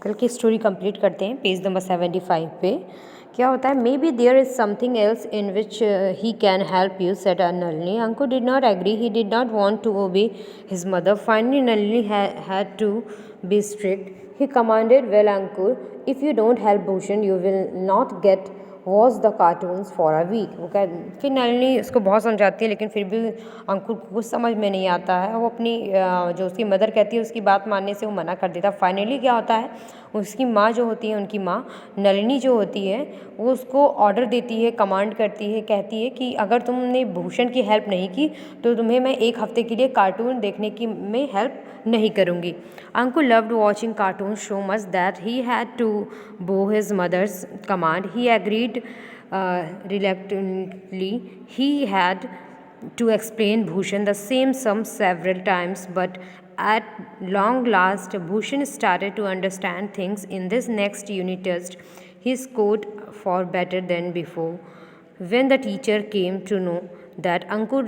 कल की story complete करते हैं पेज नंबर 75 पे। क्या होता है, maybe there is something else in which he can help you said Nalini. Ankur did not agree, he did not want to obey his mother. Finally Nalini had to be strict. He commanded, well Ankur, if you don't help Bhushan you will not get watch the cartoons for a week. वो कह फिर नलिनी उसको बहुत समझाती है, लेकिन फिर भी अंकुर को कुछ समझ में नहीं आता है। वो अपनी जो उसकी मदर कहती है उसकी बात मानने से वो मना कर देता। फाइनली क्या होता है, उसकी माँ जो होती है, उनकी माँ नलिनी जो होती है, वो उसको ऑर्डर देती है, कमांड करती है, कहती है कि अगर तुमने भूषण की हेल्प नहीं की तो तुम्हें मैं 1 हफ्ते के लिए कार्टून देखने की में हेल्प नहीं करूँगी। अंकुर loved watching cartoons so much that he had to bow his mother's command. He agreed reluctantly. He had to explain Bhushan the same sum several times, but at long last, Bhushan started to understand things. In this next unit test, he scored far better than before. When the teacher came to know that Ankur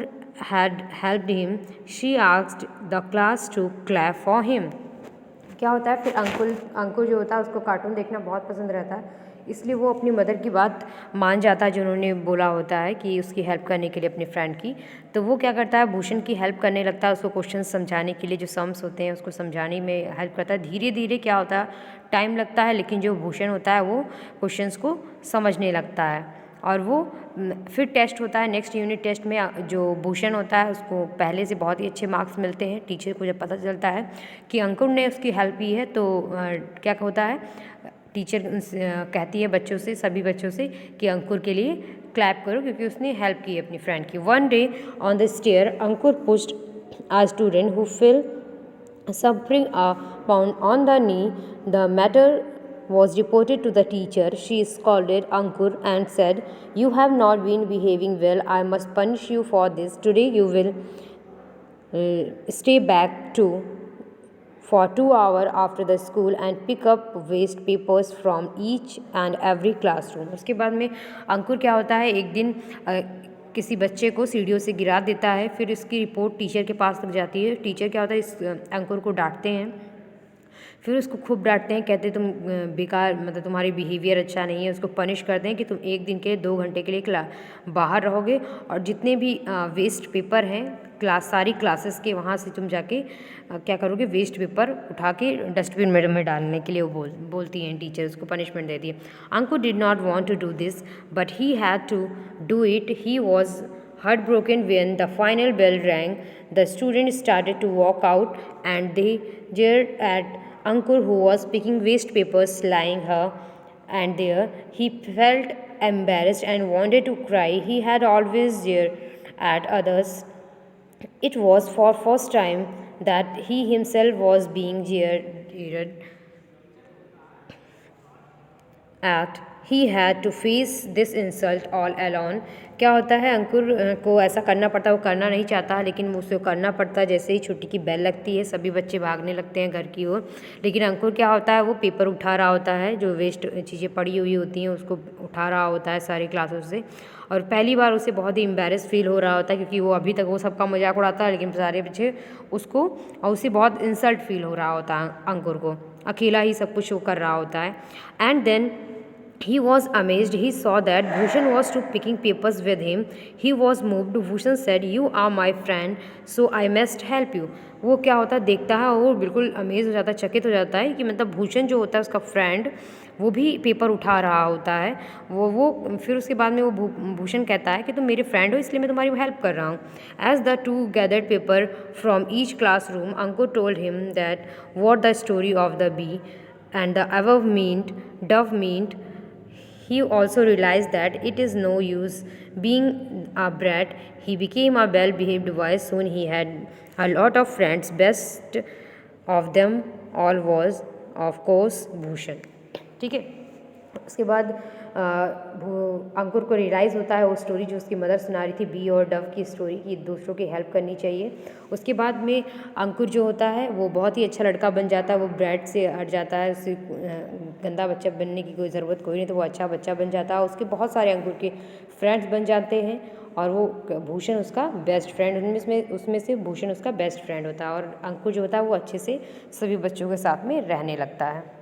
had helped him, she asked the class to clap for him. क्या होता है, फिर अंकुर जो होता है उसको cartoon देखना बहुत पसंद रहता है, इसलिए वो अपनी मदर की बात मान जाता है जो उन्होंने बोला होता है कि उसकी हेल्प करने के लिए अपने फ्रेंड की। तो वो क्या करता है, भूषण की हेल्प करने लगता है, उसको क्वेश्चन समझाने के लिए, जो सम्स होते हैं उसको समझाने में हेल्प करता है। धीरे धीरे क्या होता है, टाइम लगता है, लेकिन जो भूषण होता है वो क्वेश्चंस को समझने लगता है। और वो फिर टेस्ट होता है, नेक्स्ट यूनिट टेस्ट में जो भूषण होता है उसको पहले से बहुत ही अच्छे मार्क्स मिलते हैं। टीचर को जब पता चलता है कि अंकुर ने उसकी हेल्प की है तो क्या होता है, टीचर कहती है बच्चों से, सभी बच्चों से कि अंकुर के लिए क्लैप करो क्योंकि उसने हेल्प की है अपनी फ्रेंड की। One day on the stair Ankur pushed a student who fell suffering a pound on the knee. The matter was reported to the teacher. She scolded Ankur and said, "You have not been behaving well. I must punish you for this. Today you will stay back for 2 hours after the school and pick up waste papers from each and every classroom." उसके बाद में अंकुर क्या होता है, एक दिन किसी बच्चे को सीढ़ियों से गिरा देता है। फिर इसकी रिपोर्ट टीचर के पास तक जाती है। टीचर क्या होता है, इस अंकुर को डांटते हैं, फिर उसको खूब डांटते हैं, कहते तुम बेकार, मतलब तुम्हारी बिहेवियर अच्छा नहीं है। उसको पनिश करते हैं कि तुम 1 दिन के लिए 2 घंटे के लिए बाहर रहोगे और जितने भी वेस्ट पेपर हैं सारी क्लासेस के, वहाँ से तुम जाके क्या करोगे, वेस्ट पेपर उठा के डस्टबिन में डालने के लिए वो बोलती हैं टीचर, उसको पनिशमेंट देती है। Ankur did not want to do this but he had to do it. He was heartbroken when the final bell rang. The students started to walk out and they jeered at Ankur, who was picking waste papers lying here and there. He felt embarrassed and wanted to cry. He had always jeered at others. It was for first time that he himself was being jeered at. He had to face this insult all alone. क्या होता है, अंकुर को ऐसा करना पड़ता है, वो करना नहीं चाहता लेकिन उसे करना पड़ता है। जैसे ही छुट्टी की बेल लगती है सभी बच्चे भागने लगते हैं घर की ओर, लेकिन अंकुर क्या होता है, वो पेपर उठा रहा होता है, जो वेस्ट चीज़ें पड़ी हुई होती हैं उसको उठा रहा होता है सारी क्लासों से। और पहली बार उसे बहुत ही एम्बेरस फील हो रहा होता है क्योंकि वो अभी तक वो सबका मजाक उड़ाता है, लेकिन सारे बच्चे उसको, और उसे बहुत इंसल्ट फील हो रहा होता है। अंकुर को अकेला ही सब कुछ वो कर रहा होता है। And then he was amazed. He saw that Bhushan was to picking papers with him. He was moved. Bhushan said, "You are my friend, so I must help you." वो क्या होता है, देखता है और वो बिल्कुल अमेज हो जाता है, चकित हो जाता है कि मतलब भूषण जो होता है उसका फ्रेंड, वो भी पेपर उठा रहा होता है। वो फिर उसके बाद में वो भूषण कहता है कि तुम मेरे फ्रेंड हो इसलिए मैं तुम्हारी हेल्प कर रहा हूँ। As the two gathered paper from each classroom, Ankur told him that what the story of the B and the above meant dove meant. He also realized that it is no use being a brat. He became a well-behaved boy. Soon he had a lot of friends. Best of them all was, of course, Bhushan. ठीक है, उसके बाद अंकुर को realise होता है वो story जो उसकी मदर सुना रही थी, बी और डव की स्टोरी, कि दूसरों की हेल्प करनी चाहिए। उसके बाद में अंकुर जो होता है वो बहुत ही अच्छा लड़का बन जाता है, वो ब्रैड से हट जाता है, उसे गंदा बच्चा बनने की कोई ज़रूरत कोई नहीं, तो वो अच्छा बच्चा बन जाता है। उसके बहुत सारे अंकुर के फ्रेंड्स बन जाते हैं और वो भूषण उसका बेस्ट फ्रेंड, उसमें से भूषण उसका बेस्ट फ्रेंड होता है और अंकुर जो होता है वो अच्छे से सभी बच्चों के साथ में रहने लगता है।